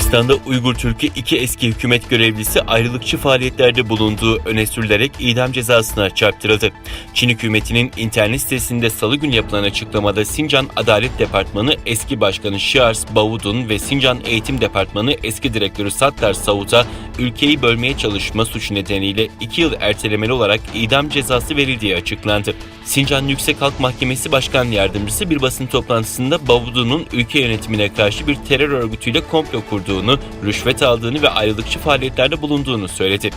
Türkistan'da Uygur Türk'ü 2 eski hükümet görevlisi ayrılıkçı faaliyetlerde bulunduğu öne sürülerek idam cezasına çarptırıldı. Çin hükümetinin internet sitesinde salı günü yapılan açıklamada Sincan Adalet Departmanı eski başkanı Shiars Bavudun ve Sincan Eğitim Departmanı eski direktörü Sattar Savut'a ülkeyi bölmeye çalışma suçu nedeniyle 2 yıl ertelemeli olarak idam cezası verildiği açıklandı. Sincan Yüksek Halk Mahkemesi Başkan Yardımcısı bir basın toplantısında Bavudun'un ülke yönetimine karşı bir terör örgütüyle komplo kurduğunu, rüşvet aldığını ve ayrılıkçı faaliyetlerde bulunduğunu söyledi.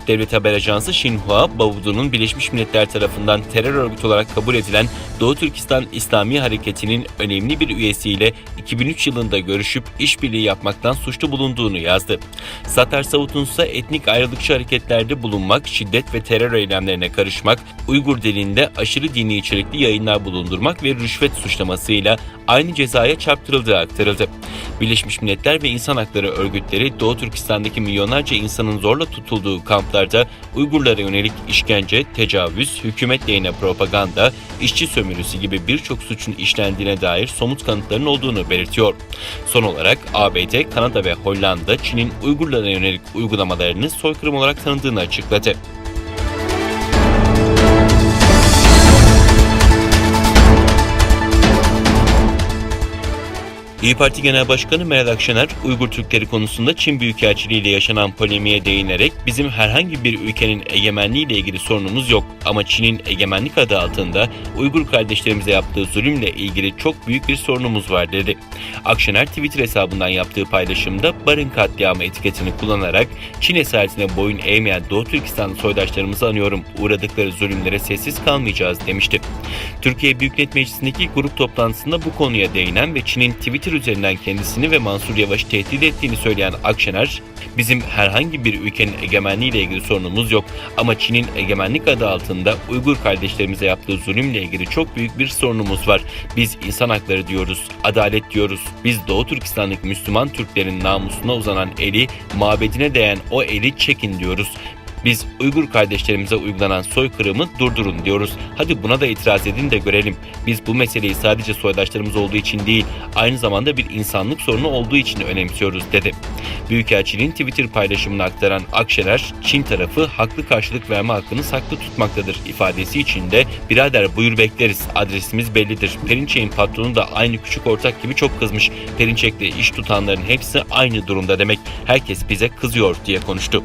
Devlet haber ajansı Xinhua, Bavudun'un Birleşmiş Milletler tarafından terör örgütü olarak kabul edilen Doğu Türkistan İslami Hareketi'nin önemli bir üyesiyle 2003 yılında görüşüp işbirliği yapmaktan suçlu bulunduğunu yazdı. Sattar Savut'un ise etnik ayrılıkçı hareketlerde bulunmak, şiddet ve terör eylemlerine karışmak, Uygur dilinde aşırı dini içerikli yayınlar bulundurmak ve rüşvet suçlamasıyla aynı cezaya çarptırıldığı aktarıldı. Birleşmiş Milletler ve İnsan Hakları örgütleri Doğu Türkistan'daki milyonlarca insanın zorla tutulduğu kamplarda Uygurlara yönelik işkence, tecavüz, hükümet lehine propaganda, işçi sömürüsü gibi birçok suçun işlendiğine dair somut kanıtların olduğunu belirtiyor. Son olarak ABD, Kanada ve Hollanda, Çin'in Uygurlara yönelik uygulamalarını soykırım olarak tanıdığını açıkladı. İYİ Parti Genel Başkanı Meral Akşener, Uygur Türkleri konusunda Çin Büyükelçiliği ile yaşanan polemiğe değinerek bizim herhangi bir ülkenin egemenliği ile ilgili sorunumuz yok ama Çin'in egemenlik adı altında Uygur kardeşlerimize yaptığı zulümle ilgili çok büyük bir sorunumuz var dedi. Akşener Twitter hesabından yaptığı paylaşımda Barın katliamı etiketini kullanarak Çin esaretine boyun eğmeyen Doğu Türkistan soydaşlarımızı anıyorum, uğradıkları zulümlere sessiz kalmayacağız demişti. Türkiye Büyük Millet Meclisi'ndeki grup toplantısında bu konuya değinen ve Çin'in Twitter üzerinden kendisini ve Mansur Yavaş'ı tehdit ettiğini söyleyen Akşener, bizim herhangi bir ülkenin egemenliğiyle ilgili sorunumuz yok ama Çin'in egemenlik adı altında Uygur kardeşlerimize yaptığı zulümle ilgili çok büyük bir sorunumuz var. Biz insan hakları diyoruz, adalet diyoruz. Biz Doğu Türkistan'daki Müslüman Türklerin namusuna uzanan eli, mabedine değen o eli çekin diyoruz. Biz Uygur kardeşlerimize uygulanan soykırımı durdurun diyoruz. Hadi buna da itiraz edin de görelim. Biz bu meseleyi sadece soydaşlarımız olduğu için değil, aynı zamanda bir insanlık sorunu olduğu için önemsiyoruz dedi. Büyükelçiliğin Twitter paylaşımını aktaran Akşener, Çin tarafı haklı karşılık verme hakkını saklı tutmaktadır ifadesi içinde birader buyur bekleriz, adresimiz bellidir. Perinçek'in patronu da aynı küçük ortak gibi çok kızmış. Perinçek'le iş tutanların hepsi aynı durumda demek. Herkes bize kızıyor diye konuştu.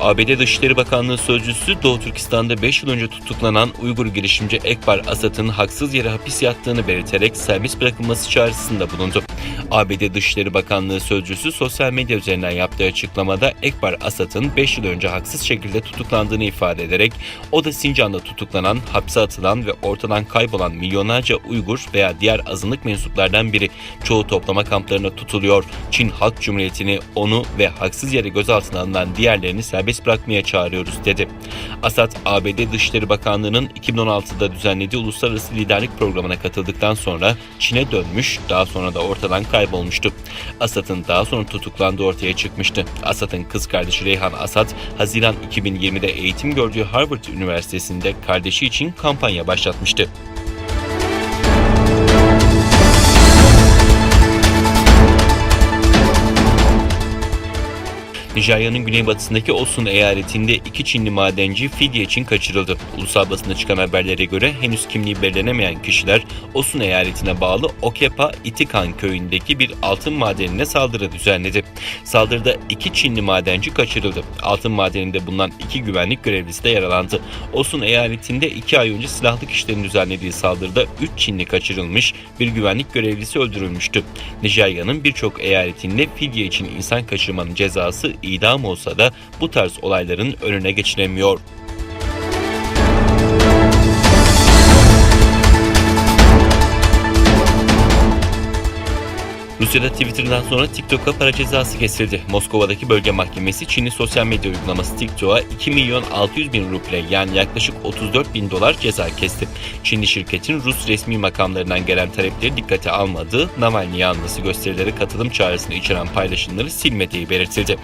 ABD Dışişleri Bakanlığı Sözcüsü, Doğu Türkistan'da 5 yıl önce tutuklanan Uygur girişimci Ekbar Asat'ın haksız yere hapis yattığını belirterek serbest bırakılması çağrısında bulundu. ABD Dışişleri Bakanlığı Sözcüsü sosyal medya üzerinden yaptığı açıklamada Ekbar Asat'ın 5 yıl önce haksız şekilde tutuklandığını ifade ederek o da Sincan'da tutuklanan, hapse atılan ve ortadan kaybolan milyonlarca Uygur veya diğer azınlık mensuplardan biri. Çoğu toplama kamplarına tutuluyor. Çin Halk Cumhuriyeti'ni, onu ve haksız yere gözaltına alınan diğerlerini serbest bırakmaya çağırıyoruz dedi. Asad, ABD Dışişleri Bakanlığı'nın 2016'da düzenlediği uluslararası liderlik programına katıldıktan sonra Çin'e dönmüş, daha sonra da ortadan kaybolmuştu. Asad'ın daha sonra tutuklandığı ortaya çıkmıştı. Asad'ın kız kardeşi Reyhan Asad, Haziran 2020'de eğitim gördüğü Harvard Üniversitesi'nde kardeşi için kampanya başlatmıştı. Nijerya'nın güneybatısındaki Osun eyaletinde 2 Çinli madenci fidye için kaçırıldı. Ulusal basında çıkan haberlere göre henüz kimliği belirlenemeyen kişiler Osun eyaletine bağlı Okepa Itikan köyündeki bir altın madenine saldırı düzenledi. Saldırıda 2 Çinli madenci kaçırıldı. Altın madeninde bulunan 2 güvenlik görevlisi de yaralandı. Osun eyaletinde 2 ay önce silahlı kişilerin düzenlediği saldırıda 3 Çinli kaçırılmış, bir güvenlik görevlisi öldürülmüştü. Nijerya'nın birçok eyaletinde fidye için insan kaçırmanın cezası idam olsa da bu tarz olayların önüne geçilemiyor. Rusya'da Twitter'dan sonra TikTok'a para cezası kesildi. Moskova'daki bölge mahkemesi Çinli sosyal medya uygulaması TikTok'a 2.600.000 ruble yani yaklaşık $34.000 ceza kesti. Çinli şirketin Rus resmi makamlarından gelen talepleri dikkate almadığı, Navalny yanlısı gösterilere katılım çağrısını içeren paylaşımları silmediği belirtildi.